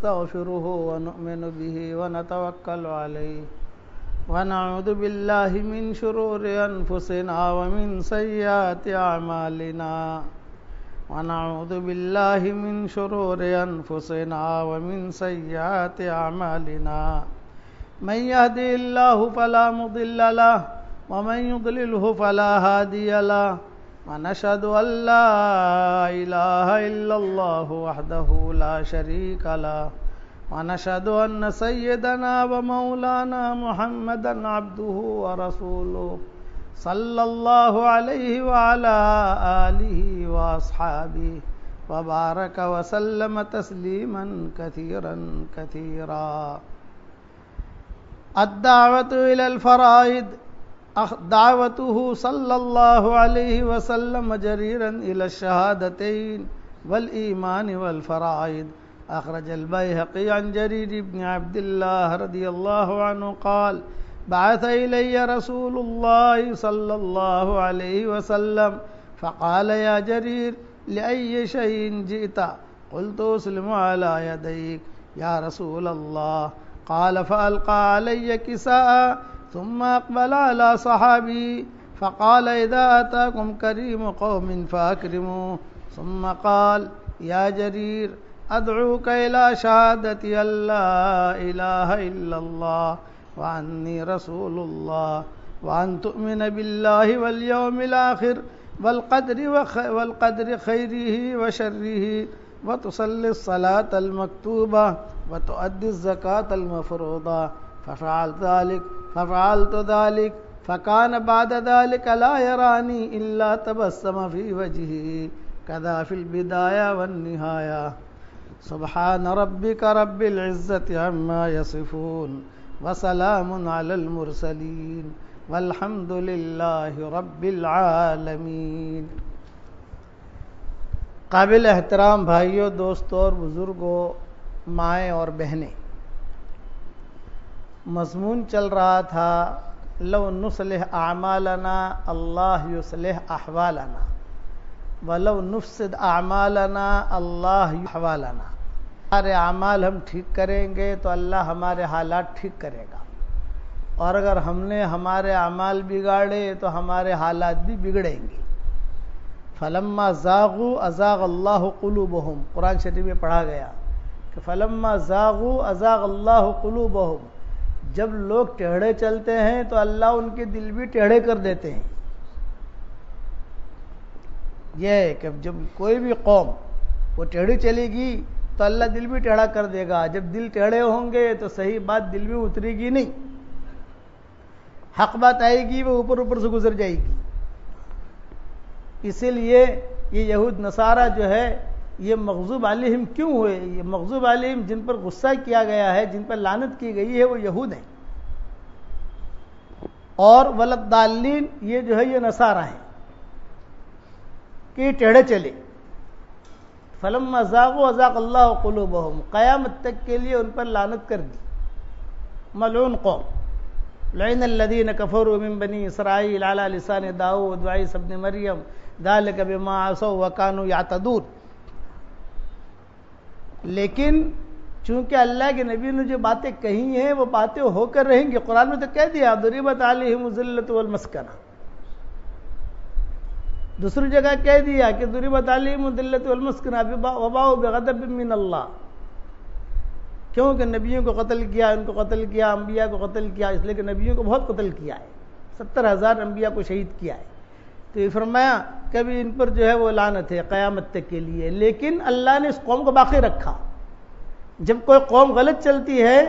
ونستغفره ونؤمن به ونتوكل عليه ونعوذ بالله من شرور أنفسنا ومن سيئات أعمالنا ونعوذ بالله من شرور أنفسنا ومن سيئات أعمالنا من يهده الله فلا مضل له ومن يضلله فلا هادي له ونشهد أن لا إله إلا الله وحده لا شريك له ونشهد أن سيدنا ومولانا محمدا عبده ورسوله صلى الله عليه وعلى آله وأصحابه وبارك وسلم تسليما كثيرا كثيرا. الدعوة إلى الفرائض دعوته صلى الله عليه وسلم جريرا إلى الشهادتين والإيمان والفرائض. أخرج البيهقي عن جرير بن عبد الله رضي الله عنه قال بعث إلي رسول الله صلى الله عليه وسلم فقال يا جرير لأي شيء جئت؟ قلت أسلم على يديك يا رسول الله. قال فألقى علي كساء ثم أقبل على صحابي فقال إذا أتاكم كريم قوم فأكرموا. ثم قال يا جرير أدعوك إلى شهادة أن لا إله إلا الله وأني رسول الله وأن تؤمن بالله واليوم الآخر والقدر خيره وشره وتصلي الصلاة المكتوبة وتؤدي الزكاة المفروضة. ففعلت ذلك فكان بعد ذلك لا يراني إلا تبسم في وجهه كذا في البداية والنهاية. سبحان ربك رب العزة عما يصفون وسلام على المرسلين والحمد لله رب العالمین. قابل احترام بھائیوں، دوستوں اور بزرگوں، مائیں اور بہنیں، مضمون چل رہا تھا لو نصلح اعمالنا اللہ یصلح احوالنا ولو نفسد اعمالنا اللہ احوالنا. ہمارے اعمال ہم ٹھیک کریں گے تو اللہ ہمارے حالات ٹھیک کرے گا، اور اگر ہم نے ہمارے اعمال بگاڑے تو ہمارے حالات بھی بگڑیں گے. فلما زاغوا ازاغ اللہ قلوبہم، قرآن شریف میں پڑھا گیا کہ فلما زاغوا ازاغ اللہ قلوبہم، جب لوگ ٹیڑھے چلتے ہیں تو اللہ ان کے دل بھی ٹیڑھے کر دیتے ہیں. یہ ہے کہ جب کوئی بھی قوم وہ ٹیڑھی چلے گی تو اللہ دل بھی ٹیڑھا کر دے گا. جب دل ٹیڑھے ہوں گے تو صحیح بات دل میں اترے گی نہیں، حق بات آئے گی وہ اوپر سے گزر جائے گی. اسی لیے یہ یہود نصارہ جو ہے یہ مغضوب علیہم کیوں ہوئے؟ یہ مغضوب علیہم جن پر غصہ کیا گیا ہے، جن پر لعنت کی گئی ہے، وہ یہود ہیں. اور ولضالین یہ جو ہے یہ نصارہ ہیں کہ یہ ٹیڑھے چلے. فلما زاغوا ازاغ اللہ قلوبہم، قیامت تک کے لیے ان پر لعنت کر دی. ملعون قوم. لعن الذین کفروا من بنی اسرائیل علی لسان داؤد وعیسی ابن مریم ذلک بما عصوا وکانوا یعتدون. لیکن چونکہ اللہ کے نبی نے جو باتیں کہی ہیں وہ باتیں ہو کر رہیں گی. قرآن میں تو کہہ دیا ضربت علیہم الذلۃ والمسکنہ. دوسری جگہ کہہ دیا کہ ضربت علیہم الذلۃ والمسکنہ وباؤوا بغضب من اللہ. کیونکہ نبیوں کو قتل کیا، ان کو قتل کیا، انبیاء کو قتل کیا، اس لیے کہ نبیوں کو بہت قتل کیا ہے، 70,000 انبیاء کو شہید کیا ہے. تو یہ فرمایا کبھی ان پر جو ہے وہ لعنت ہے قیامت تک کے لیے. لیکن اللہ نے اس قوم کو باقی رکھا. جب کوئی قوم غلط چلتی ہے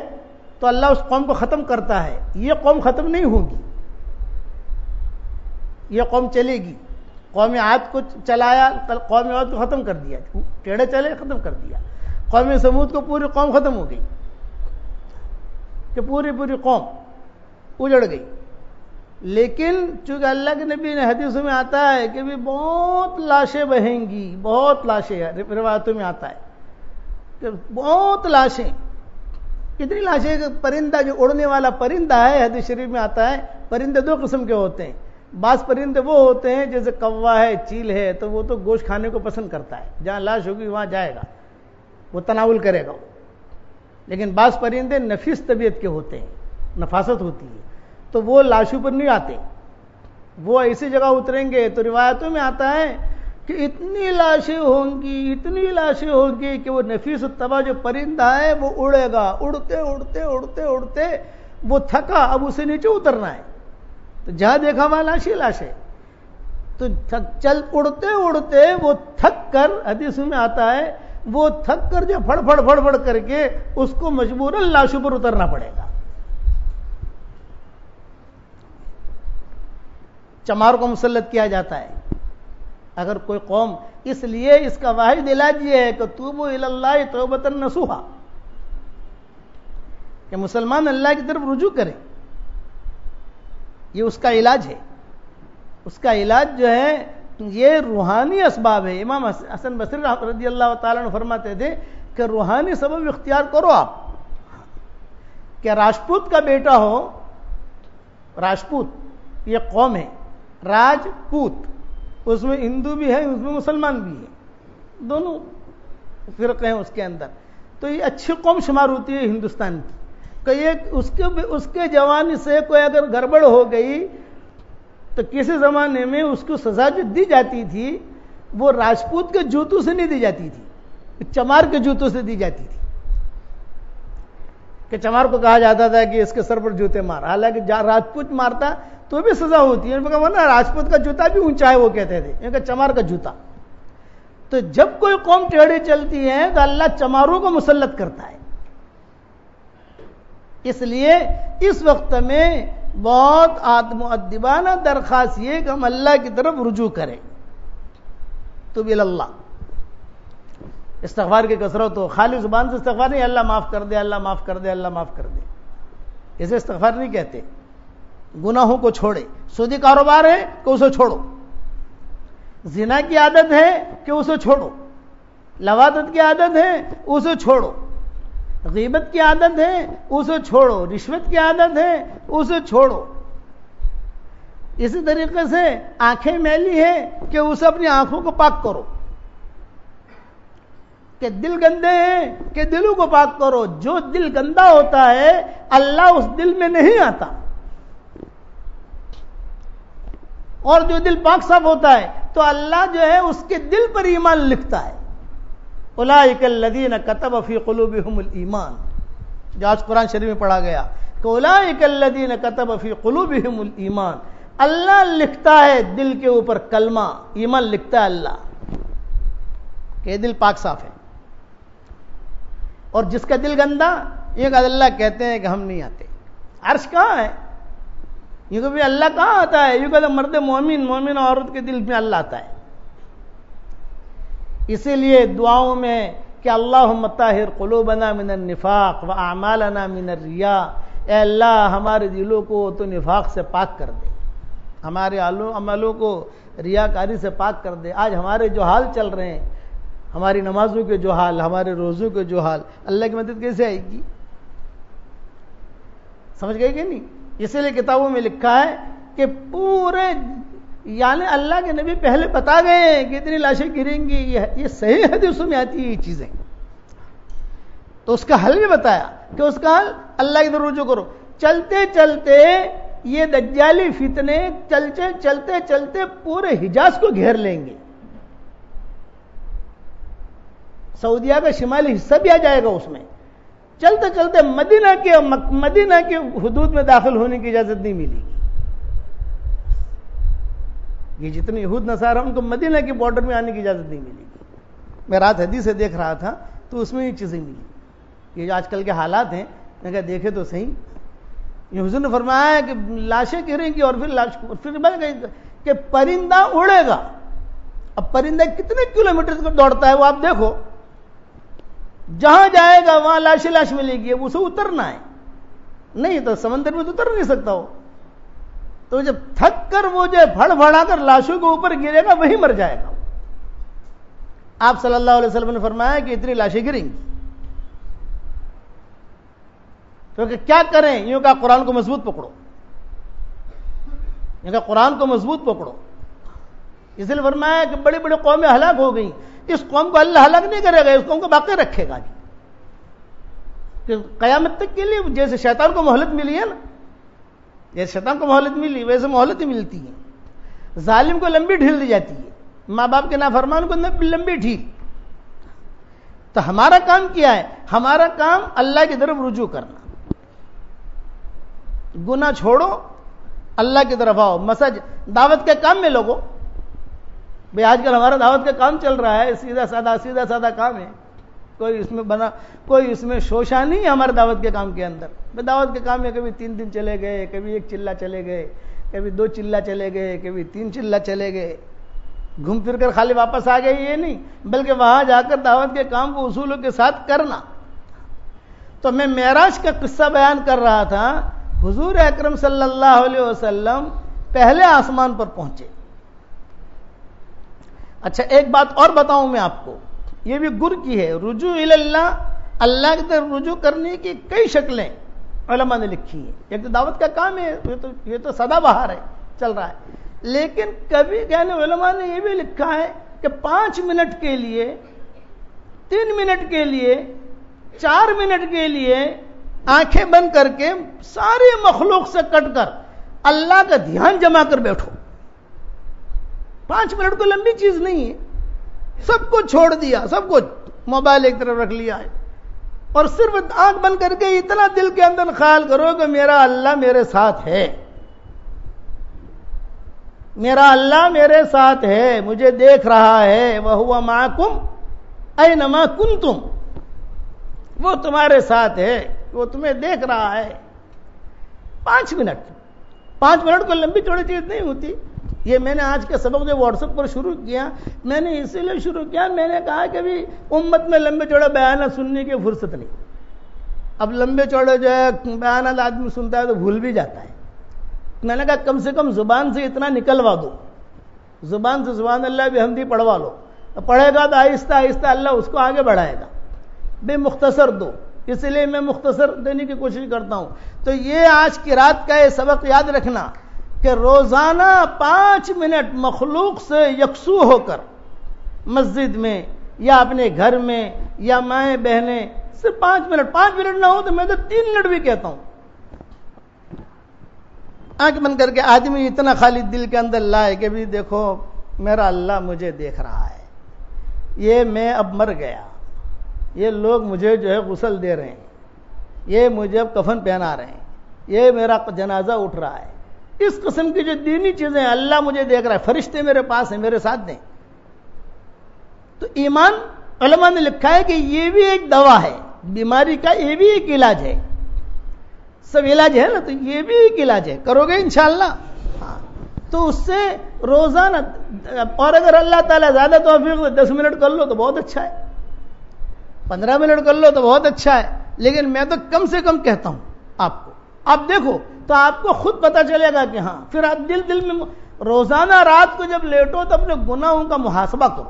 تو اللہ اس قوم کو ختم کرتا ہے. یہ قوم ختم نہیں ہوگی، یہ قوم چلے گی. قوم عاد کو چلایا، قوم عاد کو ختم کر دیا، ٹیڑھے چلے ختم کر دیا. قوم سمود کو پوری قوم ختم ہو گئی کہ پوری قوم اجڑ گئی. لیکن چونکہ اللہ کے نبی نے حدیثوں میں آتا ہے کہ بھی بہت لاشیں بہیں گی، بہت لاشیں، روایتوں میں آتا ہے کہ بہت لاشیں. کتنی لاشیں؟ پرندہ جو اڑنے والا پرندہ ہے، حدیث شریف میں آتا ہے پرندے دو قسم کے ہوتے ہیں. بعض پرندے وہ ہوتے ہیں جیسے کوا ہے، چیل ہے، تو وہ تو گوشت کھانے کو پسند کرتا ہے، جہاں لاش ہوگی وہاں جائے گا، وہ تناول کرے گا. لیکن بعض پرندے نفیس طبیعت کے ہوتے ہیں, نفاست ہوتی ہے, تو وہ لاشوں پر نہیں آتے, وہ ایسی جگہ اتریں گے تو روایتوں میں آتا ہے کہ اتنی لاشیں ہوں گی کہ وہ نفیس الطبع جو پرندہ ہے وہ اڑے گا, اڑتے اڑتے اڑتے اڑتے وہ تھکا, اب اسے نیچے اترنا ہے, تو جہاں دیکھا وہاں لاش ہے, تو چل اڑتے اڑتے وہ تھک کر, حدیث میں آتا ہے وہ تھک کر جو پھڑ پھڑ کر کے اس کو مجبوراً لاشوں پر اترنا پڑے گا. چمار کو مسلط کیا جاتا ہے اگر کوئی قوم, اس لیے اس کا واحد علاج یہ ہے کہ توبوا الی اللہ توبۃ نصوحا, کہ مسلمان اللہ کی طرف رجوع کریں, یہ اس کا علاج ہے. اس کا علاج جو ہے یہ روحانی اسباب ہے. امام حسن بصری رضی اللہ تعالیٰ عنہ فرماتے تھے کہ روحانی سبب اختیار کرو آپ. کہ راجپوت کا بیٹا ہو, راجپوت یہ قوم ہے, راجپوت, اس میں ہندو بھی ہے, اس میں مسلمان بھی ہے, دونوں فرقے ہیں اس کے اندر, تو یہ اچھی قوم شمار ہوتی ہے ہندوستان کی. کہ اس کے جوانی سے کوئی اگر گڑبڑ ہو گئی تو کسی زمانے میں اس کو سزا جو دی جاتی تھی وہ راجپوت کے جوتوں سے نہیں دی جاتی تھی, چمار کے جوتوں سے دی جاتی تھی. کہ چمار کو کہا جاتا تھا کہ اس کے سر پر جوتے مار, حالانکہ راجپوت مارتا تو بھی سزا ہوتی ہے. راجپوت کا جوتا بھی اونچا ہے وہ کہتے تھے, کیونکہ چمار کا جوتا. تو جب کوئی قوم ٹیڑھی چلتی ہے تو اللہ چماروں کو مسلط کرتا ہے. اس لیے اس وقت میں بہت مؤدبانہ درخواست یہ کہ ہم اللہ کی طرف رجوع کریں. توب الی اللہ, استغفار کی کثرت ہو, خالی زبان سے استغفار نہیں, اللہ معاف کر دے, اللہ معاف کر دے, اللہ معاف کر دے, اسے استغفار نہیں کہتے. گناہوں کو چھوڑے, سودی کاروبار ہے کہ اسے چھوڑو, زنا کی عادت ہے کہ اسے چھوڑو, لواطت کی عادت ہے اسے چھوڑو, غیبت کی عادت ہے اسے چھوڑو, رشوت کی عادت ہے اسے چھوڑو. اسی طریقے سے آنکھیں میلی ہے کہ اسے اپنی آنکھوں کو پاک کرو. کہ دل گندے ہیں کہ دلوں کو پاک کرو. جو دل گندا ہوتا ہے اللہ اس دل میں نہیں آتا, اور جو دل پاک صاف ہوتا ہے تو اللہ جو ہے اس کے دل پر ایمان لکھتا ہے. اولئک الذین کتب فی قلوبہم الایمان, جو آج قرآن شریف میں پڑھا گیا کہ اولئک الذین کتب فی قلوبہم الایمان, اللہ لکھتا ہے دل کے اوپر کلمہ, ایمان لکھتا ہے اللہ کہ دل پاک صاف ہے. اور جس کا دل گندا, یہ کہ اللہ کہتے ہیں کہ ہم نہیں آتے. عرش کہاں ہے؟ یہ کہ اللہ کہاں آتا ہے؟ یہ کہ مرد مومن عورت کے دل میں اللہ آتا ہے. اسی لیے دعاؤں میں کہ اللہم طہر قلوبنا من النفاق واعمالنا من الریا, اے اللہ ہمارے دلوں کو تو نفاق سے پاک کر دے, ہمارے عملوں کو ریاکاری سے پاک کر دے. آج ہمارے جو حال چل رہے ہیں, ہماری نمازوں کے جو حال, ہمارے روزوں کے جو حال, اللہ کی مدد کیسے آئے گی؟ سمجھ گئے کہ نہیں؟ اسی لیے کتابوں میں لکھا ہے کہ پورے, یعنی اللہ کے نبی پہلے بتا گئے ہیں کہ اتنی لاشیں گریں گی, یہ صحیح حدیثوں میں آتی ہے یہ چیزیں. تو اس کا حل بھی بتایا کہ اس کا حل اللہ کی طرف رجوع کرو. چلتے چلتے یہ دجالی فتنے چلتے چلتے پورے حجاز کو گھیر لیں گے. سعودیہ کا شمالی حصہ بھی آ جائے گا اس میں. چلتے چلتے مدینہ کے حدود میں داخل ہونے کی اجازت نہیں ملے گی. یہ جتنے یہود نصارہ ان کو مدینہ کے بارڈر میں آنے کی اجازت نہیں ملے گی. میں رات حدیث سے دیکھ رہا تھا تو اس میں یہ چیزیں ملی. یہ جو آج کل کے حالات ہیں, میں کہا دیکھے تو صحیح. یہ حضور نے فرمایا ہے کہ لاشیں گریں گی اور پھر کہ پرندہ اڑے گا. اب پرندہ کتنے کلومیٹر دوڑتا ہے وہ آپ دیکھو, جہاں جائے گا وہاں لاش ملے گی. اب اسے اترنا ہے, نہیں تو سمندر میں تو اتر نہیں سکتا ہو. تو جب تھک کر وہ جو پھڑ پھڑا کر لاشوں کے اوپر گرے گا وہی مر جائے گا. آپ صلی اللہ علیہ وسلم نے فرمایا کہ اتنی لاشیں گریں گی. کیونکہ کیا کریں, یوں کہ قرآن کو مضبوط پکڑو, یوں کہ قرآن کو مضبوط پکڑو. اس لیے فرمایا کہ بڑی بڑی قومیں ہلاک ہو گئیں, اس قوم کو اللہ ہلاک نہیں کرے گا, اس قوم کو باقی رکھے گا. کہ قیامت تک کے لیے جیسے شیطان کو مہلت ملی ہے نا، جیسے شیطان کو مہلت ملی ویسے مہلت ہی ملتی ہے. ظالم کو لمبی ڈھیل دی جاتی ہے، ماں باپ کے نافرمان کو لمبی ڈھیل. تو ہمارا کام کیا ہے؟ ہمارا کام اللہ کی طرف رجوع کرنا. گناہ چھوڑو، اللہ کی طرف آؤ. مسج دعوت کے کام میں لوگوں، بھئی آج کل ہمارا دعوت کا کام چل رہا ہے، سیدھا سادہ کام ہے، کوئی اس میں شوشہ نہیں ہے ہمارے دعوت کے کام کے اندر. دعوت کے کام میں کبھی 3 دن چلے گئے، کبھی 1 چلہ چلے گئے، کبھی 2 چلہ چلے گئے، کبھی 3 چلہ چلے گئے، گھوم پھر کر خالی واپس آ گئے، یہ نہیں، بلکہ وہاں جا کر دعوت کے کام کو اصولوں کے ساتھ کرنا. تو میں معراج کا قصہ بیان کر رہا تھا. حضور اکرم صلی اللہ علیہ وسلم پہلے آسمان پر پہنچے. اچھا ایک بات اور بتاؤں میں آپ کو، یہ بھی گر کی ہے. رجوع اللہ، اللہ کی طرف رجوع کرنے کی کئی شکلیں علماء نے لکھی ہیں. ایک تو دعوت کا کام ہے، یہ تو سدا بہار ہے، چل رہا ہے. لیکن کبھی کہنے علماء نے یہ بھی لکھا ہے کہ 5 منٹ کے لیے، 3 منٹ کے لیے، 4 منٹ کے لیے آنکھیں بند کر کے ساری مخلوق سے کٹ کر اللہ کا دھیان جما کر بیٹھو. 5 منٹ کو لمبی چیز نہیں ہے. سب کو چھوڑ دیا، سب کو موبائل ایک طرف رکھ لیا ہے، اور صرف آنکھ بند کر کے اتنا دل کے اندر خیال کرو کہ میرا اللہ میرے ساتھ ہے، میرا اللہ میرے ساتھ ہے، مجھے دیکھ رہا ہے. وَهُوَ مَعَكُمْ أَيْنَمَا كُنْتُمْ، وہ تمہارے ساتھ ہے، وہ تمہیں دیکھ رہا ہے. 5 منٹ کو لمبی چوڑی چیز نہیں ہوتی. یہ میں نے آج کے سبق جو واٹس ایپ پر شروع کیا، میں نے اسی لیے شروع کیا، میں نے کہا کہ بھی امت میں لمبے چوڑے بیانات سننے کی فرصت نہیں. اب لمبے چوڑے جو ہے بیانات آدمی سنتا ہے تو بھول بھی جاتا ہے. میں نے کہا کم سے کم زبان سے اتنا نکلوا دو، زبان سے سبحان اللہ بحمدی پڑھوا لو. پڑھے گا تو آہستہ آہستہ اللہ اس کو آگے بڑھائے گا. بے مختصر دو، اس لیے میں مختصر دینے کی کوشش کرتا ہوں. تو یہ آج کی رات کا یہ سبق یاد رکھنا کہ روزانہ 5 منٹ مخلوق سے یکسو ہو کر مسجد میں یا اپنے گھر میں یا مائیں بہنیں، صرف 5 منٹ نہ ہو تو میں تو 3 منٹ بھی کہتا ہوں. آنکھ بند کر کے آدمی اتنا خالی دل کے اندر لائے کہ بھی دیکھو میرا اللہ مجھے دیکھ رہا ہے، یہ میں اب مر گیا، یہ لوگ مجھے جو ہے غسل دے رہے ہیں، یہ مجھے اب کفن پہنا رہے ہیں، یہ میرا جنازہ اٹھ رہا ہے. اس قسم کی جو دینی چیزیں اللہ مجھے دیکھ رہا ہے، فرشتے میرے پاس ہیں، میرے ساتھ دیں. تو ایمان علماء نے لکھا ہے کہ یہ بھی ایک دوا ہے، بیماری کا یہ بھی ایک علاج ہے. سب علاج ہے نا، تو یہ بھی ایک علاج ہے. کرو گے انشاءاللہ. ہاں تو اس سے روزانہ، اور اگر اللہ تعالیٰ زیادہ توفیق 10 منٹ کر لو تو بہت اچھا ہے، 15 منٹ کر لو تو بہت اچھا ہے. لیکن میں تو کم سے کم کہتا ہوں آپ کو، آپ دیکھو تو آپ کو خود پتا چلے گا کہ ہاں. پھر آپ دل میں روزانہ رات کو جب لیٹو تو اپنے گناہوں کا محاسبہ کرو.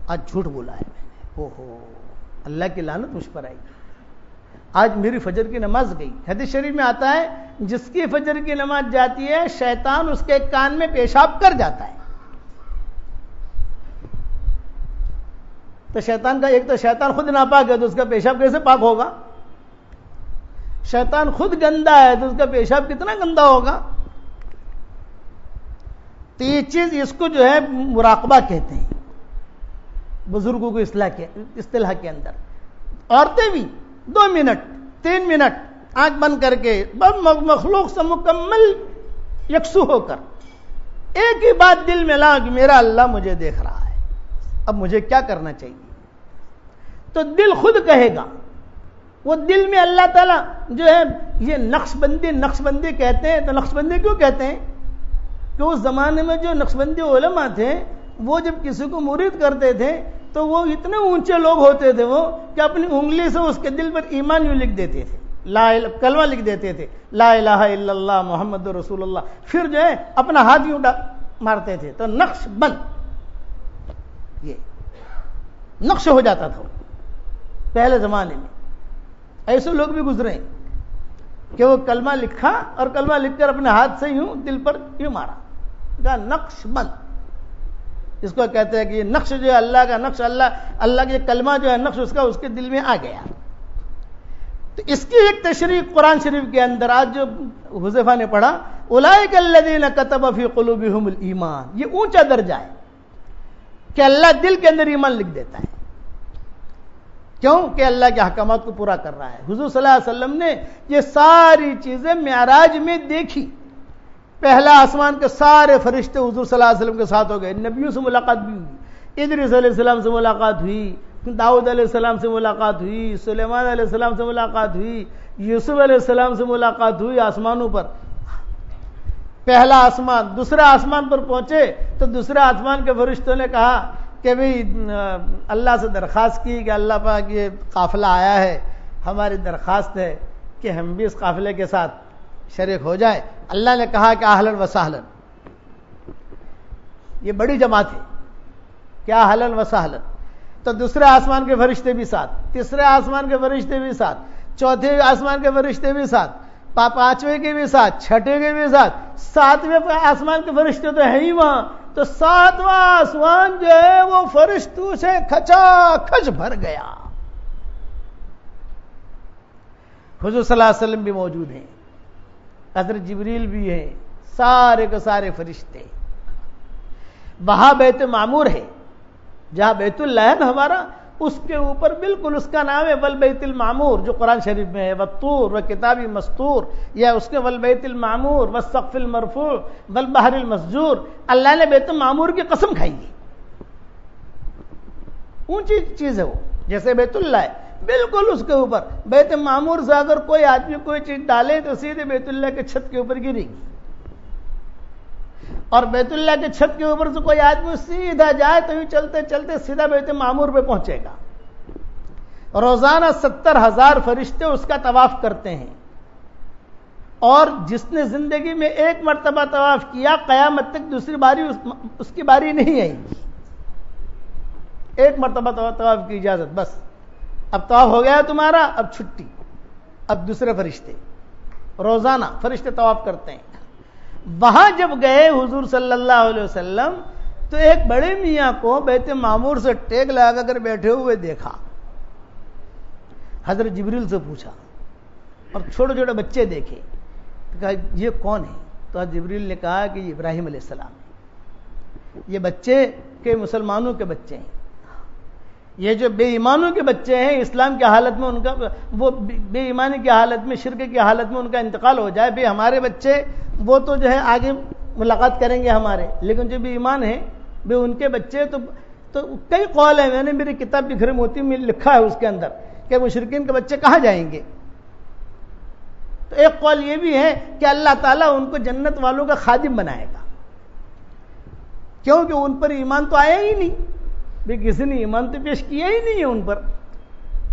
آج جھوٹ بولا ہے میں نے، اوہو اللہ کی لعنت مجھ پر آئی. آج میری فجر کی نماز گئی. حدیث شریف میں آتا ہے جس کی فجر کی نماز جاتی ہے شیطان اس کے کان میں پیشاب کر جاتا ہے. تو شیطان کا ایک تو شیطان خود ناپاک ہے تو اس کا پیشاب کیسے پاک ہوگا؟ شیطان خود گندا ہے تو اس کا پیشاب کتنا گندا ہوگا؟ تو یہ چیز، اس کو جو ہے مراقبہ کہتے ہیں بزرگوں کو اصطلاح کے اندر. عورتیں بھی 2 منٹ 3 منٹ آنکھ بند کر کے مخلوق سے مکمل یکسو ہو کر ایک ہی بات دل میں لا کہ میرا اللہ مجھے دیکھ رہا ہے، اب مجھے کیا کرنا چاہیے. تو دل خود کہے گا. وہ دل میں اللہ تعالیٰ جو ہے یہ نقش بندی کہتے ہیں. تو نقش بندی کیوں کہتے ہیں؟ کہ اس زمانے میں جو نقش بندی علماء تھے وہ جب کسی کو مرید کرتے تھے تو وہ اتنے اونچے لوگ ہوتے تھے وہ کہ اپنی انگلی سے اس کے دل پر ایمان یوں لکھ دیتے تھے، کلمہ لکھ دیتے تھے، لا الہ الا اللہ محمد رسول اللہ. پھر جو ہے اپنا ہاتھ یوں مارتے تھے. تو نقش بند، یہ نقش ہو جاتا تھا پہلے زمانے میں. ایسے لوگ بھی گزرے کہ وہ کلمہ لکھا اور کلمہ لکھ کر اپنے ہاتھ سے یوں دل پر یوں مارا. کہا نقش بند. اس کو کہتے ہیں کہ یہ نقش جو ہے اللہ کا نقش، اللہ کا یہ کلمہ جو ہے نقش اس کا اس کے دل میں آ گیا. تو اس کی ایک تشریح قرآن شریف کے اندر آج جو حذیفہ نے پڑھا اولئک الذین کتب فی قلوبہم الایمان، یہ اونچا درجہ ہے کہ اللہ دل کے اندر ایمان لکھ دیتا ہے. کیوں کہ اللہ کے احکامات کو پورا کر رہا ہے. حضور صلی اللہ علیہ وسلم نے یہ ساری چیزیں معراج میں دیکھی. پہلا آسمان کے سارے فرشتے حضور صلی اللہ علیہ وسلم کے ساتھ ہو گئے، نبیوں سے ملاقات بھی ہوئی، ادریس علیہ السلام سے ملاقات ہوئی، داؤد علیہ السلام سے ملاقات ہوئی، سلیمان علیہ السلام سے ملاقات ہوئی، یوسف علیہ السلام سے ملاقات ہوئی آسمانوں پر. پہلا آسمان، دوسرا آسمان پر پہنچے تو دوسرے آسمان کے فرشتوں نے کہا کہ بھئی اللہ سے درخواست کی کہ اللہ پاک یہ قافلہ آیا ہے، ہماری درخواست ہے کہ ہم بھی اس قافلے کے ساتھ شریک ہو جائے. اللہ نے کہا کہ اہلاً و سہلاً، یہ بڑی جماعت ہے، کیا اہلاً و سہلاً. تو دوسرے آسمان کے فرشتے بھی ساتھ، تیسرے آسمان کے فرشتے بھی ساتھ، چوتھے آسمان کے فرشتے بھی ساتھ، پانچویں کے بھی ساتھ، چھٹے کے بھی ساتھ، ساتویں آسمان کے فرشتے تو ہیں ہی وہاں. تو ساتواں آسمان جو ہے وہ فرشتوں سے کھچا کھچ بھر گیا. حضور صلی اللہ علیہ وسلم بھی موجود ہیں، حضرت جبریل بھی ہیں، سارے کے سارے فرشتے. وہاں بیت معمور ہے، جہاں بیت اللہ ہے نا ہمارا، اس کے اوپر بالکل اس کا نام ہے والبیت المعمور، جو قرآن شریف میں ہے، والطور وکتاب مسطور، یا اس کے والبیت المعمور والسقف المرفوع والبحر المسجور. اللہ نے بیت المعمور کی قسم کھائی ہے، اونچی چیز ہے وہ، جیسے بیت اللہ ہے بالکل اس کے اوپر. بیت معمور سے اگر کوئی آدمی کوئی چیز ڈالے تو سیدھے بیت اللہ کے چھت کے اوپر گرے گی، اور بیت اللہ کے چھت کے اوپر سے کوئی آدمی سیدھا جائے تو چلتے چلتے سیدھا بیت معمور پہ پہنچے گا. روزانہ 70,000 فرشتے اس کا طواف کرتے ہیں، اور جس نے زندگی میں ایک مرتبہ طواف کیا قیامت تک دوسری باری اس کی باری نہیں آئے گی. ایک مرتبہ طواف کی اجازت، بس اب طواف ہو گیا تمہارا، اب چھٹی. اب دوسرے فرشتے روزانہ فرشتے طواف کرتے ہیں. وہاں جب گئے حضور صلی اللہ علیہ وسلم تو ایک بڑے میاں کو بیت معمور سے ٹیک لگا کر بیٹھے ہوئے دیکھا. حضرت جبریل سے پوچھا، اور چھوٹے چھوٹے بچے دیکھے، کہا یہ کون ہے؟ تو حضرت جبریل نے کہا کہ یہ ابراہیم علیہ السلام ہے. یہ بچے کہ مسلمانوں کے بچے ہیں، یہ جو بے ایمانوں کے بچے ہیں، اسلام کی حالت میں ان کا، وہ بے ایمانی کی حالت میں، شرک کی حالت میں ان کا انتقال ہو جائے، بھئی ہمارے بچے وہ تو جو ہے آگے ملاقات کریں گے ہمارے، لیکن جو بے ایمان ہیں بے ان کے بچے تو کئی قول ہیں. میں نے میری کتاب بکھرے موتی میں لکھا ہے اس کے اندر کہ مشرکین کے بچے کہاں جائیں گے. تو ایک قول یہ بھی ہے کہ اللہ تعالیٰ ان کو جنت والوں کا خادم بنائے گا، کیونکہ ان پر ایمان تو آیا ہی نہیں، بھی کسی نے ایمان تو پیش کیا ہی نہیں ہے ان پر.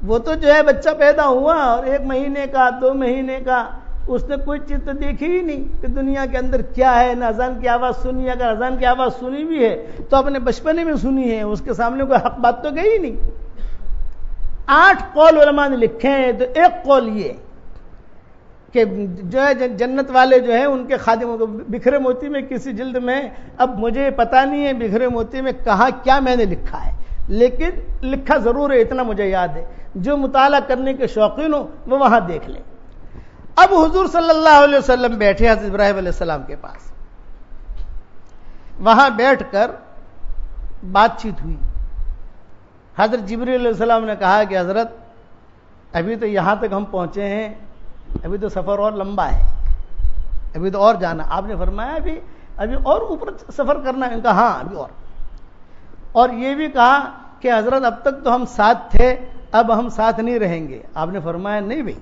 وہ تو جو ہے بچہ پیدا ہوا اور 1 مہینے کا 2 مہینے کا، اس نے کوئی چیز تو دیکھی ہی نہیں کہ دنیا کے اندر کیا ہے. نہ اذان کی آواز سنی، اگر اذان کی آواز سنی بھی ہے تو اپنے بچپنے میں سنی ہے، اس کے سامنے کوئی حق بات تو گئی نہیں. 8 قول علماء نے لکھے ہیں. تو ایک قول یہ کہ جو ہے جنت والے جو ہیں ان کے خادموں کو، بکھرے موتی میں کسی جلد میں، اب مجھے پتا نہیں ہے بکھرے موتی میں کہاں کیا میں نے لکھا ہے، لیکن لکھا ضرور ہے، اتنا مجھے یاد ہے. جو مطالعہ کرنے کے شوقین ہو وہ وہاں دیکھ لیں. اب حضور صلی اللہ علیہ وسلم بیٹھے حضرت ابراہیم علیہ السلام کے پاس. وہاں بیٹھ کر بات چیت ہوئی. حضرت جبریل علیہ السلام نے کہا کہ حضرت ابھی تو یہاں تک ہم پہنچے ہیں، ابھی تو سفر اور لمبا ہے، ابھی تو اور جانا. آپ نے فرمایا ابھی اور اوپر سفر کرنا ہے؟ ان کا ہاں ابھی اور یہ بھی کہا کہ حضرت اب تک تو ہم ساتھ تھے، اب ہم ساتھ نہیں رہیں گے. آپ نے فرمایا نہیں بھائی،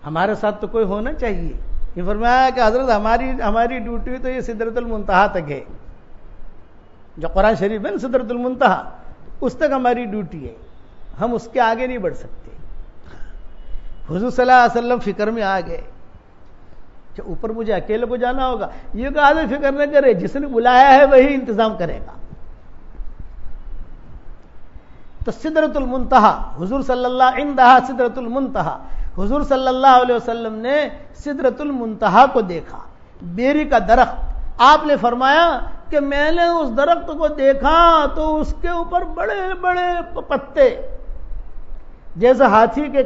ہمارے ساتھ تو کوئی ہونا چاہیے. یہ فرمایا کہ حضرت ہماری ڈیوٹی تو یہ سدرۃ المنتہا تک ہے، جو قرآن شریف ہے نا سدرۃ المنتہا، اس تک ہماری ڈیوٹی ہے، ہم اس کے آگے نہیں بڑھ سکتے. حضور صلی اللہ علیہ وسلم فکر میں آ گئے کہ اوپر مجھے اکیلے کو جانا ہوگا. یہ کہا فکر نہ کرے، جس نے بلایا ہے وہی انتظام کرے گا. تو سدرۃ المنتہا حضور صلی اللہ عندہا سدرۃ المنتہا، حضور صلی اللہ علیہ وسلم نے سدرۃ المنتہا کو دیکھا، بیری کا درخت. آپ نے فرمایا کہ میں نے اس درخت کو دیکھا تو اس کے اوپر بڑے بڑے پتے، جیسے ہاتھی کے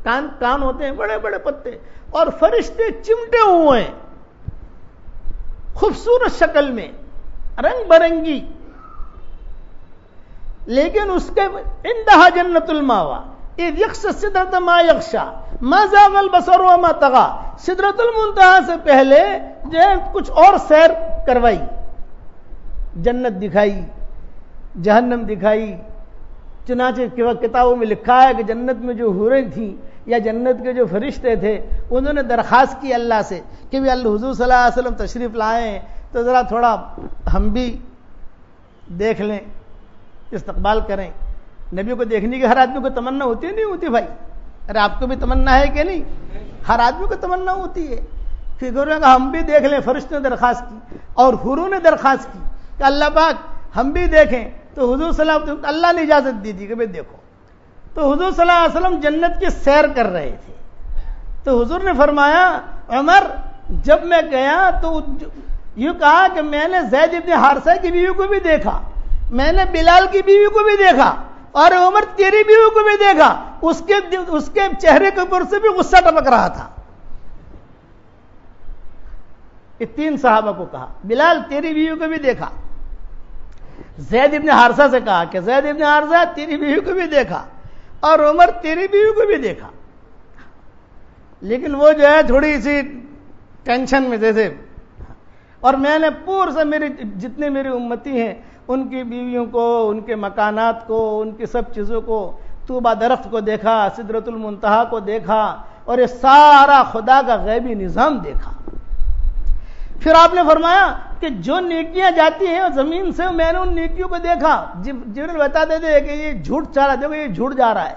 کان ہوتے ہیں بڑے بڑے پتے، اور فرشتے چمٹے ہوئے ہیں خوبصورت شکل میں رنگ برنگی، لیکن اس کے انتہا جنت الماوا اذ یغشی السدرۃ ما یغشی ما زاغ البصر وما طغی، سدرۃ المنتہا سے پہلے جو ہے کچھ اور سیر کروائی، جنت دکھائی، جہنم دکھائی۔ چنانچہ کتابوں میں لکھا ہے کہ جنت میں جو حوریں تھیں یا جنت کے جو فرشتے تھے انہوں نے درخواست کی اللہ سے کہ بھی اللہ حضور صلی اللہ علیہ وسلم تشریف لائیں تو ذرا تھوڑا ہم بھی دیکھ لیں، استقبال کریں۔ نبی کو دیکھنے کی ہر آدمی کو تمنا ہوتی ہے نہیں ہوتی بھائی؟ ارے آپ کو بھی تمنا ہے کہ نہیں؟ ہر آدمی کو تمنا ہوتی ہے کہ ہم بھی دیکھ لیں۔ فرشتوں نے درخواست کی اور حوروں نے درخواست کی کہ اللہ پاک ہم بھی دیکھیں، تو حضور صلی اللہ علیہ وسلم اللہ نے اجازت دی تھی کہ بھائی دیکھو۔ تو حضور صلی اللہ علیہ وسلم جنت کی سیر کر رہے تھے، تو حضور نے فرمایا عمر جب میں گیا تو یوں کہا کہ میں نے زید ابن حارثہ کی بیوی کو بھی دیکھا، میں نے بلال کی بیوی کو بھی دیکھا، اور عمر تیری بیوی کو بھی دیکھا۔ اس کے چہرے کے اوپر سے بھی غصہ ٹپک رہا تھا۔ یہ تین صحابہ کو کہا، بلال تیری بیوی کو بھی دیکھا، زید ابن حارثہ سے کہا کہ زید ابن حارثہ تیری بیوی کو بھی دیکھا، اور عمر تیری بیوی کو بھی دیکھا۔ لیکن وہ جو ہے تھوڑی سی ٹینشن میں جیسے، اور میں نے پور سے جتنے میری امتی ہیں ان کی بیویوں کو، ان کے مکانات کو، ان کی سب چیزوں کو، طوبہ درخت کو دیکھا، سدرۃ المنتہا کو دیکھا، اور یہ سارا خدا کا غیبی نظام دیکھا۔ پھر آپ نے فرمایا کہ جو نیکیاں جاتی ہیں زمین سے میں نے ان نیکیوں کو دیکھا۔ جبریل بتاتے تھے کہ یہ جھوٹ چاہ رہا ہے، دیکھو یہ جھوٹ جا رہا ہے،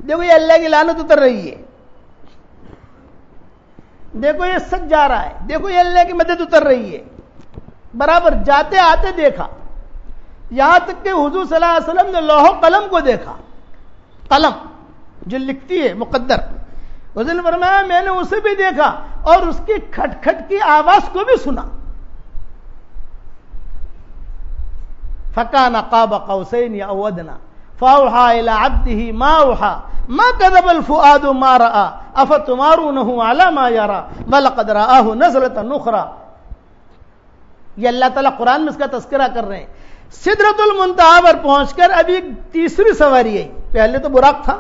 دیکھو یہ اللہ کی لعنت اتر رہی ہے، دیکھو یہ سچ جا رہا ہے، دیکھو یہ اللہ کی مدد اتر رہی ہے۔ برابر جاتے آتے دیکھا، یہاں تک کہ حضور صلی اللہ علیہ وسلم نے لوح و قلم کو دیکھا، قلم جو لکھتی ہے مقدر، حضور نے فرمایا میں نے اسے بھی دیکھا اور اس کی کھٹ کھٹ کی آواز کو بھی سنا۔ فَكَانَ قَابَ قَوْسَيْنِ أَوْ أَدْنَىٰ فَأَوْحَىٰ إِلَىٰ عَبْدِهِ مَا أَوْحَىٰ مَا كَذَبَ الْفُؤَادُ مَا رَأَىٰ أَفَتُمَارُونَهُ عَلَىٰ مَا يَرَىٰ وَلَقَدْ رَآهُ نَزْلَةً أُخْرَىٰ۔ یہ اللہ تعالیٰ قرآن میں اس کا تذکرہ کر رہے ہیں۔ سدرۃ المنتہا پر پہنچ کر ابھی تیسری سواری آئی، پہلے تو براق تھا،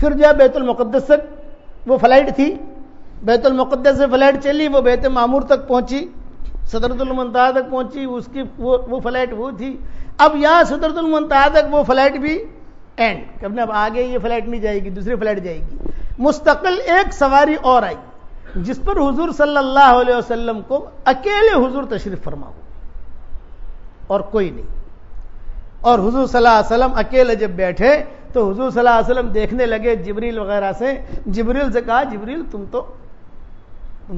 پھر جو بیت المقدس سے وہ فلائٹ تھی، بیت المقدس سے فلائٹ چلی، وہ بیت معمور تک پہنچی، سدرۃ المنتہا تک پہنچی، اس کی وہ فلائٹ وہ تھی۔ اب یہاں سدرۃ المنتہا تک وہ فلائٹ بھی اینڈ کہ اب آگے یہ فلائٹ نہیں جائے گی، دوسری فلائٹ جائے گی۔ مستقل ایک سواری اور آئی جس پر حضور صلی اللہ علیہ وسلم کو اکیلے حضور تشریف فرما ہو اور کوئی نہیں، اور حضور صلی اللہ علیہ وسلم اکیلے جب بیٹھے تو حضور صلی اللہ علیہ وسلم دیکھنے لگے جبریل وغیرہ سے، جبریل سے کہا جبریل تم تو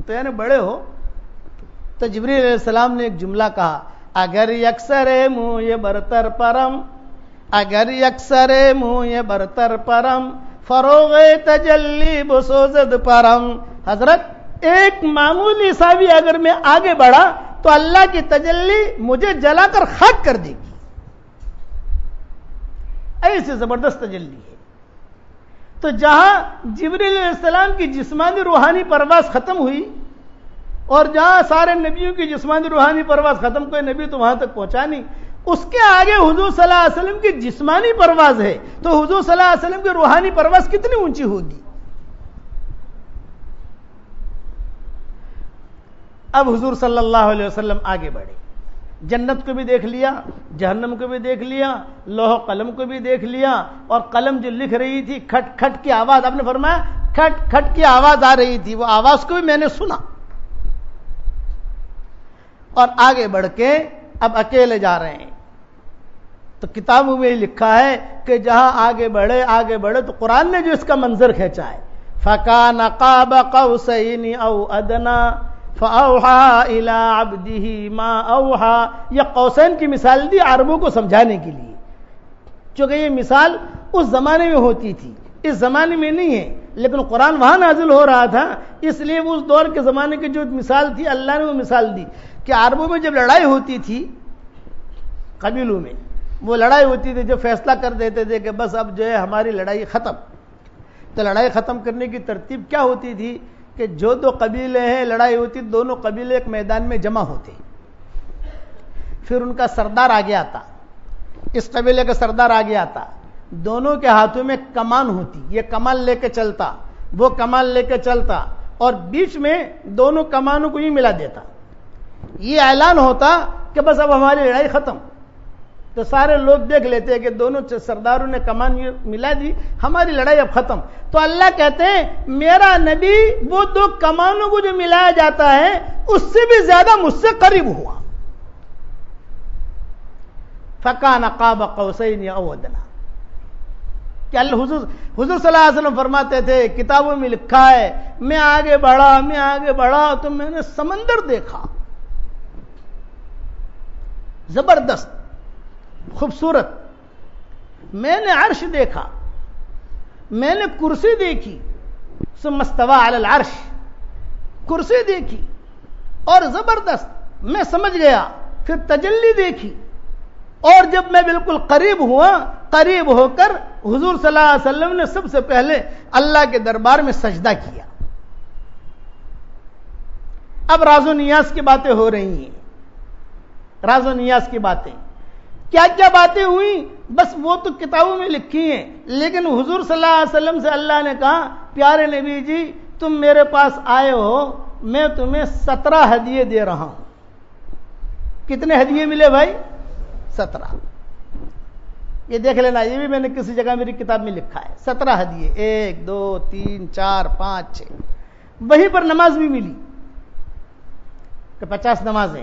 یعنی بڑے ہو، تو جبریل علیہ السلام نے ایک جملہ کہا، اگر یکسر موئے برتر پرم، اگر یکسر موئے برتر پرم، فروغ تجلی بسوزد پرم۔ حضرت ایک معمولی سا بھی اگر میں آگے بڑھا تو اللہ کی تجلی مجھے جلا کر خاک کر دے گی، ایسی زبردست تجلی ہے۔ تو جہاں جبریل علیہ السلام کی جسمانی روحانی پرواز ختم ہوئی اور جہاں سارے نبیوں کی جسمانی روحانی پرواز ختم، کوئی نبی تو وہاں تک پہنچا نہیں، اس کے آگے حضور صلی اللہ علیہ وسلم کی جسمانی پرواز ہے، تو حضور صلی اللہ علیہ وسلم کی روحانی پرواز کتنی اونچی ہوگی۔ اب حضور صلی اللہ علیہ وسلم آگے بڑھے، جنت کو بھی دیکھ لیا، جہنم کو بھی دیکھ لیا، لوح قلم کو بھی دیکھ لیا، اور قلم جو لکھ رہی تھی کھٹ کھٹ کی آواز، آپ نے فرمایا کھٹ کھٹ کی آواز آ رہی تھی، وہ آواز کو بھی میں نے سنا۔ اور آگے بڑھ کے اب اکیلے جا رہے ہیں، تو کتابوں میں لکھا ہے کہ جہاں آگے بڑھے تو قرآن نے جو اس کا منظر کھینچا ہے، فَكَانَ قَابَ قَوْسَيْنِ أَوْ أَدْنَىٰ فَأَوْحَىٰ إِلَىٰ عَبْدِهِ مَا أَوْحَىٰ۔ یہ قوسین کی مثال دی عربوں کو سمجھانے کے لیے، چونکہ یہ مثال اس زمانے میں ہوتی تھی، اس زمانے میں نہیں ہے، لیکن قرآن وہاں نازل ہو رہا تھا، اس لیے اس دور کے زمانے کی جو مثال تھی اللہ نے وہ مثال دی کہ عربوں میں جب لڑائی ہوتی تھی قبیلوں میں، وہ لڑائی ہوتی تھی جو فیصلہ کر دیتے تھے کہ بس اب جو ہے ہماری لڑائی ختم. تو لڑائی ختم کرنے کی ترتیب کیا ہوتی تھی کہ جو دو قبیلے ہیں لڑائی ہوتی دونوں قبیلے ایک میدان میں جمع ہوتے, پھر ان کا سردار آگے آتا, اس قبیلے کا سردار آگے آتا, دونوں کے ہاتھوں میں کمان ہوتی, یہ کمان لے کے چلتا وہ کمان لے کے چلتا اور بیچ میں دونوں کمانوں کو ہی ملا دیتا. یہ اعلان ہوتا کہ بس اب ہماری لڑائی ختم. تو سارے لوگ دیکھ لیتے کہ دونوں سرداروں نے کمان ملا دی, ہماری لڑائی اب ختم. تو اللہ کہتے ہیں میرا نبی وہ دو کمانوں کو جو ملایا جاتا ہے اس سے بھی زیادہ مجھ سے قریب ہوا. فَكَانَ قَابَ قَوْسَيْنِ أَوْ أَدْنَىٰ. کہ حضور صلی اللہ علیہ وسلم فرماتے تھے کتابوں میں لکھا ہے میں آگے بڑھا تو میں نے سمندر دیکھا, زبردست خوبصورت. میں نے عرش دیکھا, میں نے کرسی دیکھی, ثم استوى علی العرش, کرسی دیکھی اور زبردست. میں سمجھ گیا, پھر تجلی دیکھی, اور جب میں بالکل قریب ہوا, قریب ہو کر حضور صلی اللہ علیہ وسلم نے سب سے پہلے اللہ کے دربار میں سجدہ کیا. اب راز و نیاز کی باتیں ہو رہی ہیں, راز و نیاز کی باتیں. کیا کیا باتیں ہوئی بس وہ تو کتابوں میں لکھی ہیں, لیکن حضور صلی اللہ علیہ وسلم سے اللہ نے کہا پیارے نبی جی تم میرے پاس آئے ہو, میں تمہیں 17 ہدیے دے رہا ہوں. کتنے ہدیے ملے بھائی؟ 17. یہ دیکھ لینا, یہ بھی میں نے کسی جگہ میری کتاب میں لکھا ہے. 17 ہدیے, 1 2 3 4 5 6. وہیں پر نماز بھی ملی کہ 50 نمازیں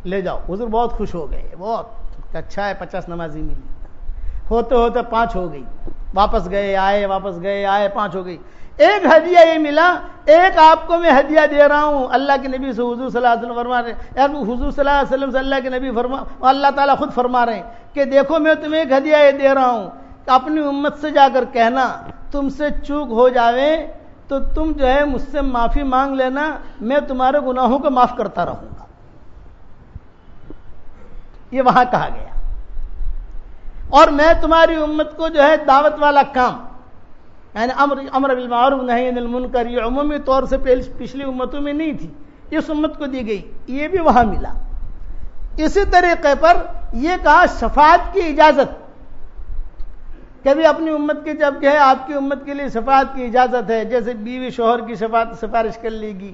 لے جاؤ. حضور بہت خوش ہو گئے, بہت اچھا ہے 50 نمازیں ملی. ہوتے ہوتے 5 ہو گئی, واپس گئے آئے 5 ہو گئی. ایک ہدیہ یہ ملا, ایک آپ کو میں ہدیہ دے رہا ہوں. اللہ کے نبی سے حضور صلی اللہ علیہ وسلم فرما رہے ہیں, حضور صلی اللہ علیہ وسلم سے اللہ کے نبی اللہ تعالیٰ خود فرما رہے ہیں کہ دیکھو میں تمہیں ایک ہدیہ یہ دے رہا ہوں, اپنی امت سے جا کر کہنا تم سے چوک ہو جاوے تو تم جو ہے مجھ سے معافی مانگ لینا, میں تمہارے گناہوں کو معاف کرتا رہوں گا. یہ وہاں کہا گیا. اور میں تمہاری امت کو جو ہے دعوت والا کام, یعنی امر بالمعروف نہی عن المنکر, یہ عمومی طور سے پچھلی امتوں میں نہیں تھی, اس امت کو دی گئی. یہ بھی وہاں ملا. اسی طریقے پر یہ کہا شفاعت کی اجازت, کبھی اپنی امت کی جب کہ ہے آپ کی امت کے لیے شفاعت کی اجازت ہے, جیسے بیوی شوہر کی سفارش کر لے گی,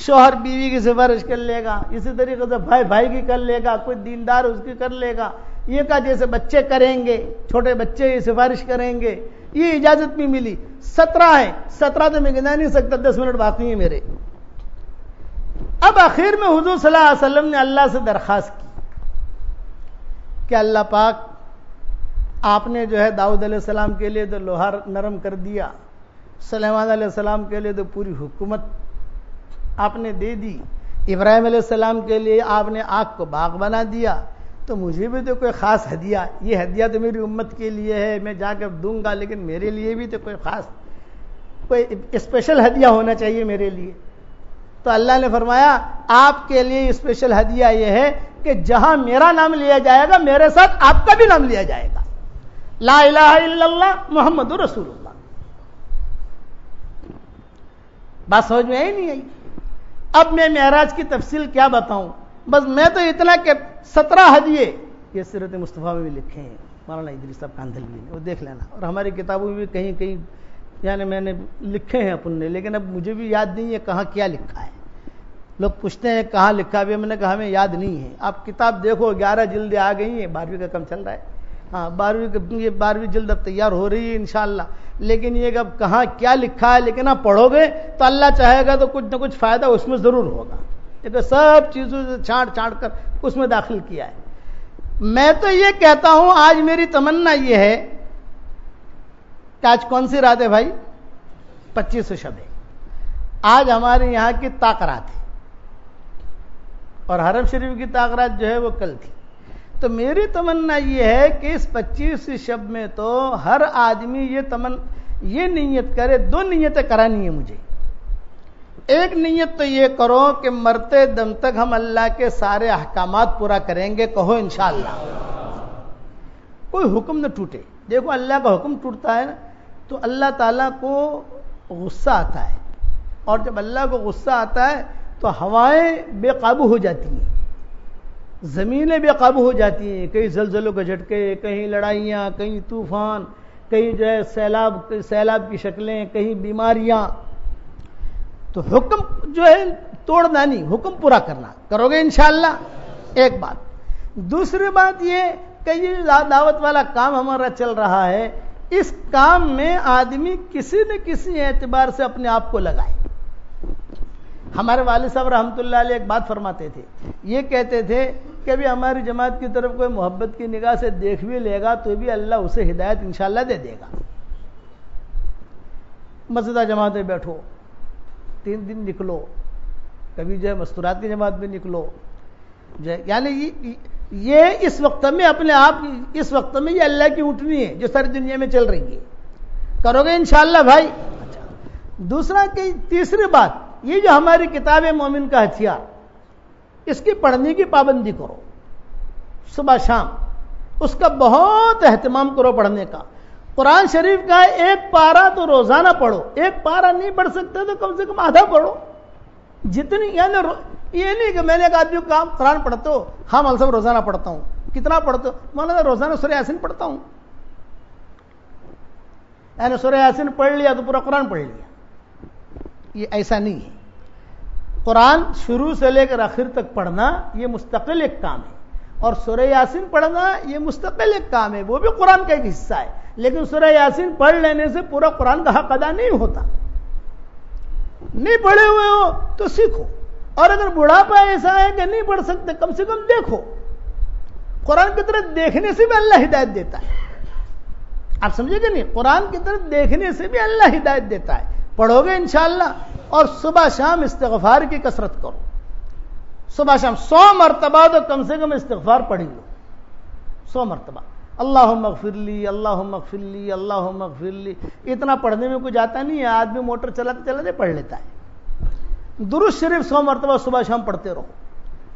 شوہر بیوی کی سفارش کر لے گا, اسی طریقے سے بھائی بھائی کی کر لے گا, کوئی دیندار اس کی کر لے گا. یہ کہا جیسے بچے کریں گے, چھوٹے بچے یہ سفارش کریں گے, یہ اجازت بھی ملی. 17 ہیں, 17 تو میں گنا نہیں سکتا, 10 منٹ باقی ہیں میرے. اب آخر میں حضور صلی اللہ علیہ وسلم نے اللہ سے درخواست کی کہ اللہ پاک آپ نے جو ہے داؤد علیہ السلام کے لیے تو لوہا نرم کر دیا, سلیمان علیہ السلام کے لیے تو پوری حکومت آپ نے دے دی, ابراہیم علیہ السلام کے لیے آپ نے آگ کو باغ بنا دیا, تو مجھے بھی تو کوئی خاص ہدیہ, یہ ہدیہ تو میری امت کے لیے ہے میں جا کر دوں گا, لیکن میرے لیے بھی تو کوئی خاص کوئی اسپیشل ہدیہ ہونا چاہیے میرے لیے. تو اللہ نے فرمایا آپ کے لیے اسپیشل ہدیہ یہ ہے کہ جہاں میرا نام لیا جائے گا میرے ساتھ آپ کا بھی نام لیا جائے گا, لا الہ الا اللہ محمد رسول اللہ. بات سمجھ میں آئی نہیں آئی؟ اب میں معراج کی تفصیل کیا بتاؤں, بس میں تو اتنا کہ 17 ہدیے یہ سیرت مصطفیٰ میں بھی لکھے ہیں, مولانا ادریس صاحب کاندھلوی نے, وہ دیکھ لینا. اور ہماری کتابوں میں بھی کہیں کہیں یعنی میں نے لکھے ہیں اپن نے, لیکن اب مجھے بھی یاد نہیں ہے کہاں کیا لکھا ہے. لوگ پوچھتے ہیں کہاں لکھا ہے, میں نے کہا ہمیں یاد نہیں ہے. آپ کتاب دیکھو 11 جلدیں آ گئی ہیں, 12ویں کا کم چل رہا ہے. ہاں 12ویں جلد اب تیار ہو رہی ہے انشاءاللہ, لیکن یہ کہ اب کہاں کیا لکھا ہے, لیکن آپ پڑھو گے تو اللہ چاہے گا تو کچھ نہ کچھ فائدہ اس میں ضرور ہوگا. یہ سب چیزوں سے چھانٹ کر اس میں داخل کیا ہے. میں تو یہ کہتا ہوں آج میری تمنا یہ ہے کہ آج کون سی رات ہے بھائی؟ 25 شب ہے. آج ہمارے یہاں کی تاقرات ہے اور حرم شریف کی تاقرات جو ہے وہ کل تھی. تو میری تمنا یہ ہے کہ اس 25 شب میں تو ہر آدمی یہ نیت کرے, 2 نیتیں کرانی ہیں مجھے. ایک نیت تو یہ کرو کہ مرتے دم تک ہم اللہ کے سارے احکامات پورا کریں گے, کہو انشاءاللہ. کوئی حکم نہ ٹوٹے. دیکھو اللہ کا حکم ٹوٹتا ہے نا تو اللہ تعالیٰ کو غصہ آتا ہے, اور جب اللہ کو غصہ آتا ہے تو ہوائیں بے قابو ہو جاتی ہیں, زمینیں بے قابو ہو جاتی ہیں, کہیں زلزلوں کے جھٹکے, کہیں لڑائیاں, کہیں طوفان, کہیں جو ہے سیلاب کی شکلیں, کہیں بیماریاں. تو حکم جو ہے توڑنا نہیں, حکم پورا کرنا. کرو گے انشاءاللہ؟ ایک بات. دوسری بات یہ کہ یہ دعوت والا کام ہمارا چل رہا ہے, اس کام میں آدمی کسی نہ کسی اعتبار سے اپنے آپ کو لگائے. ہمارے والد صاحب رحمۃ اللہ علیہ ایک بات فرماتے تھے, یہ کہتے تھے کہ ابھی ہماری جماعت کی طرف کوئی محبت کی نگاہ سے دیکھ بھی لے گا تو بھی اللہ اسے ہدایت انشاءاللہ دے دے گا. مسجدہ جماعت میں بیٹھو, 3 دن نکلو, کبھی جو ہے مستورات کی جماعت میں نکلو, یعنی یہ اس وقت میں اپنے آپ, اس وقت میں یہ اللہ کی اٹھنی ہے جو ساری دنیا میں چل رہی ہے. کرو گے انشاءاللہ بھائی؟ اچھا. دوسرا کہ تیسری بات, یہ جو ہماری کتاب مومن کا ہتھیار, اس کی پڑھنے کی پابندی کرو صبح شام, اس کا بہت اہتمام کرو پڑھنے کا. قرآن شریف کا 1 پارہ تو روزانہ پڑھو. 1 پارہ نہیں پڑھ سکتے تو کم سے کم آدھا پڑھو. جتنی, یعنی یہ نہیں کہ میں نے ایک آدمی کو قرآن پڑھتے ہو, ہاں مول صاحب روزانہ پڑھتا ہوں. کتنا پڑھتے ہو؟ مولانا روزانہ سورہ یاسین پڑھتا ہوں. یعنی سورہ یاسین پڑھ لیا تو پورا قرآن پڑھ لیا. یہ ایسا نہیں ہے. قرآن شروع سے لے کر آخر تک پڑھنا یہ مستقل ایک کام ہے, اور سورہ یاسین پڑھنا یہ مستقل ایک کام ہے, وہ بھی قرآن کا ایک حصہ ہے. لیکن سورہ یاسین پڑھ لینے سے پورا قرآن کا حق ادا نہیں ہوتا. نہیں پڑھے ہوئے ہو تو سیکھو, اور اگر بڑھاپا ایسا ہے کہ نہیں پڑھ سکتے, کم سے کم دیکھو. قرآن کی طرف دیکھنے سے بھی اللہ ہدایت دیتا ہے. آپ سمجھے کہ نہیں؟ قرآن کی طرف دیکھنے سے بھی اللہ ہدایت دیتا ہے. پڑھو گے انشاءاللہ. اور صبح شام استغفار کی کثرت کرو. صبح شام 100 مرتبہ تو کم سے کم استغفار پڑھی لو. 100 مرتبہ اللہم اغفر لی, اللہم اغفر لی, اللہم اغفر لی. اتنا پڑھنے میں کچھ آتا نہیں ہے, آدمی موٹر چلاتے چلاتے پڑھ لیتا ہے. درود شریف 100 مرتبہ صبح شام پڑھتے رہو.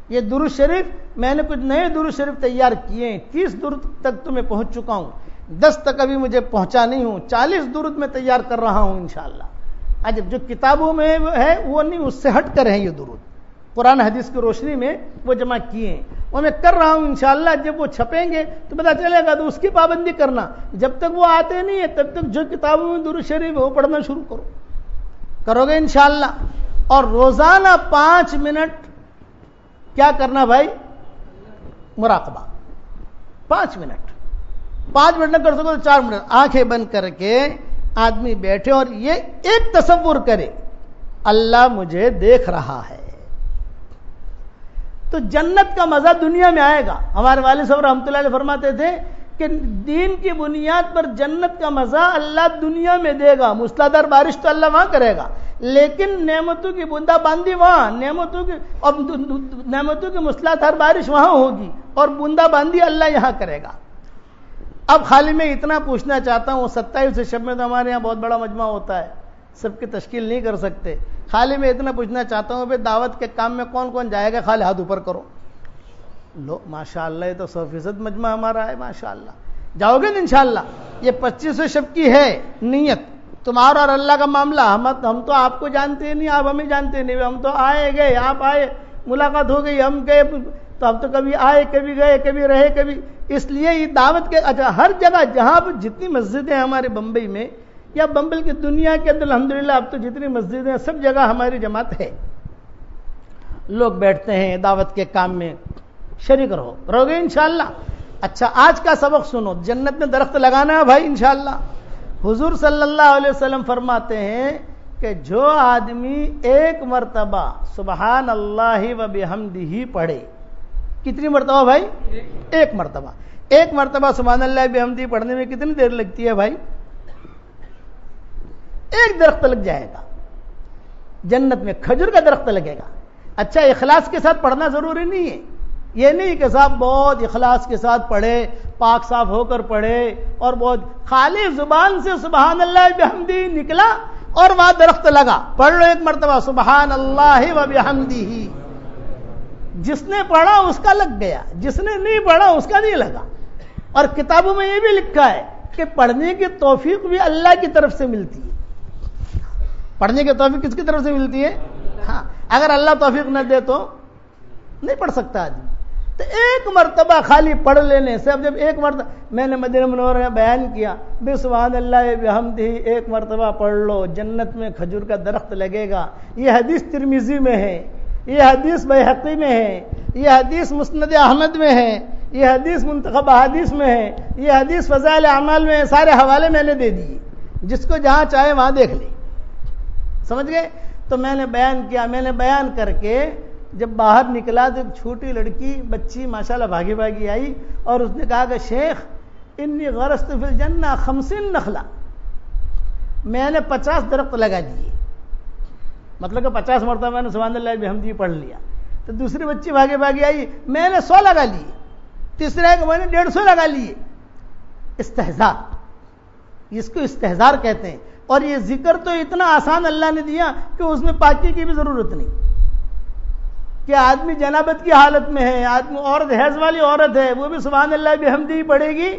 یہ درود شریف میں نے کچھ نئے درود شریف تیار کیے ہیں. 30 درود تک تو میں پہنچ چکا ہوں, 10 تک ابھی مجھے پہنچا نہیں ہوں. 40 درود میں تیار کر رہا ہوں انشاءاللہ. جو کتابوں میں ہے وہ نہیں, اس سے ہٹ کر ہیں یہ درود. قرآن حدیث کی روشنی میں وہ جمع کیے ہیں, وہ میں کر رہا ہوں انشاءاللہ. جب وہ چھپیں گے تو پتہ چلے گا, تو اس کی پابندی کرنا. جب تک وہ آتے نہیں ہے تب تک جو کتابوں میں درود شریف ہے وہ پڑھنا شروع کرو. کرو گے انشاءاللہ. اور روزانہ 5 منٹ کیا کرنا بھائی؟ مراقبہ. 5 منٹ 5 منٹ نہ کر سکو تو 4 منٹ آنکھیں بند کر کے آدمی بیٹھے اور یہ ایک تصور کرے, اللہ مجھے دیکھ رہا ہے. تو جنت کا مزہ دنیا میں آئے گا. ہمارے والد صاحب رحمۃ اللہ علیہ فرماتے تھے کہ دین کی بنیاد پر جنت کا مزہ اللہ دنیا میں دے گا. موسلادھار بارش تو اللہ وہاں کرے گا, لیکن نعمتوں کی بوندا باندی وہاں, نعمتوں کی موسلادھار بارش وہاں ہوگی, اور بوندا باندی اللہ یہاں کرے گا. اب خالی میں اتنا پوچھنا چاہتا ہوں, 27 شب میں تو ہمارے یہاں بہت بڑا مجمع ہوتا ہے, سب کی تشکیل نہیں کر سکتے. خالی میں اتنا پوچھنا چاہتا ہوں, دعوت کے کام میں کون کون جائے گا؟ خالی ہاتھ اوپر کرو. لو ماشاءاللہ, یہ تو 100% مجمع ہمارا ہے ماشاءاللہ. جاؤ گے انشاءاللہ. یہ 25 شب کی ہے نیت, تمہارا اور اللہ کا معاملہ. ہم تو آپ کو جانتے نہیں, آپ ہمیں جانتے نہیں. ہم تو آئے گئے, آپ آئے, ملاقات ہو گئی, ہم گئے, تو اب تو کبھی آئے, کبھی گئے, کبھی رہے, کبھی. اس لیے یہ دعوت کے ہر جگہ جہاں پر جتنی مسجدیں ہمارے بمبئی میں یا بمبئی کی دنیا کے اندر الحمدللہ اب تو جتنی مسجدیں سب جگہ ہماری جماعت ہے. لوگ بیٹھتے ہیں دعوت کے کام میں, شریک رہو گے انشاءاللہ. اچھا, آج کا سبق سنو. جنت میں درخت لگانا ہے بھائی انشاءاللہ. حضور صلی اللہ علیہ وسلم فرماتے ہیں کہ جو آدمی 1 مرتبہ سبحان اللہ و بحمدہ پڑھے. کتنی مرتبہ بھائی؟ 1 مرتبہ. 1 مرتبہ سبحان اللہ بحمدہ پڑھنے میں کتنی دیر لگتی ہے بھائی؟ 1 درخت لگ جائے گا. جنت میں کھجور کا درخت لگے گا. اچھا, اخلاص کے ساتھ پڑھنا ضروری نہیں ہے. یہ نہیں کہ صاحب بہت اخلاص کے ساتھ پڑھے, پاک صاف ہو کر پڑھے, اور بہت خالی زبان سے سبحان اللہ بحمدہ نکلا اور وہاں درخت لگا. پڑھ لو 1 مرتبہ سبحان اللہ و بحمدہ. جس نے پڑھا اس کا لگ گیا, جس نے نہیں پڑھا اس کا نہیں لگا. اور کتابوں میں یہ بھی لکھا ہے کہ پڑھنے کی توفیق بھی اللہ کی طرف سے ملتی ہے. پڑھنے کی توفیق کس کی طرف سے ملتی ہے؟ ہاں، اگر اللہ توفیق نہ دے تو نہیں پڑھ سکتا آدمی. تو ایک مرتبہ خالی پڑھ لینے سے، اب جب ایک مرتبہ میں نے مدینہ منورہ میں بیان کیا بے سبحان اللہ بحمدہ ایک مرتبہ پڑھ لو جنت میں کھجور کا درخت لگے گا. یہ حدیث ترمذی میں ہے، یہ حدیث بیہقی میں ہے، یہ حدیث مسند احمد میں ہے، یہ حدیث منتخب احادیث میں ہے، یہ حدیث فضائل اعمال میں ہے. سارے حوالے میں نے دے دیے، جس کو جہاں چاہے وہاں دیکھ لے. سمجھ گئے؟ تو میں نے بیان کیا. میں نے بیان کر کے جب باہر نکلا تو ایک چھوٹی لڑکی بچی ماشاءاللہ بھاگی بھاگی آئی اور اس نے کہا کہ شیخ انی غرست فی الجنہ 50 نخلا، میں نے 50 درخت لگا دیے. مطلب کہ 50 مرتبہ میں نے سبحان اللہ بحمدہ پڑھ لیا. تو دوسری بچی بھاگی بھاگی آئی، میں نے 100 لگا لیے. تیسرے کہ میں نے 150 لگا لیے. استہزار، اس کو استہزار کہتے ہیں. اور یہ ذکر تو اتنا آسان اللہ نے دیا کہ اس میں پاکی کی بھی ضرورت نہیں، کہ آدمی جنابت کی حالت میں ہے، آدمی عورت حیض والی عورت ہے، وہ بھی سبحان اللہ بحمدہ پڑھے گی،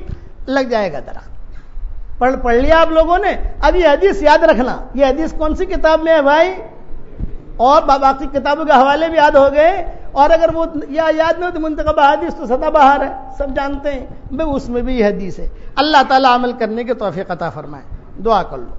لگ جائے گا درخت. پڑھ لیا آپ لوگوں نے. اب یہ حدیث یاد رکھنا، یہ حدیث کون سی کتاب میں ہے بھائی، اور باقی کتابوں کے حوالے بھی یاد ہو گئے. اور اگر وہ یاد نہیں ہو تو منتخب حدیث تو سدا بہار ہے، سب جانتے ہیں بھائی، اس میں بھی یہ حدیث ہے. اللہ تعالیٰ عمل کرنے کی توفیق عطا فرمائے. دعا کر لو.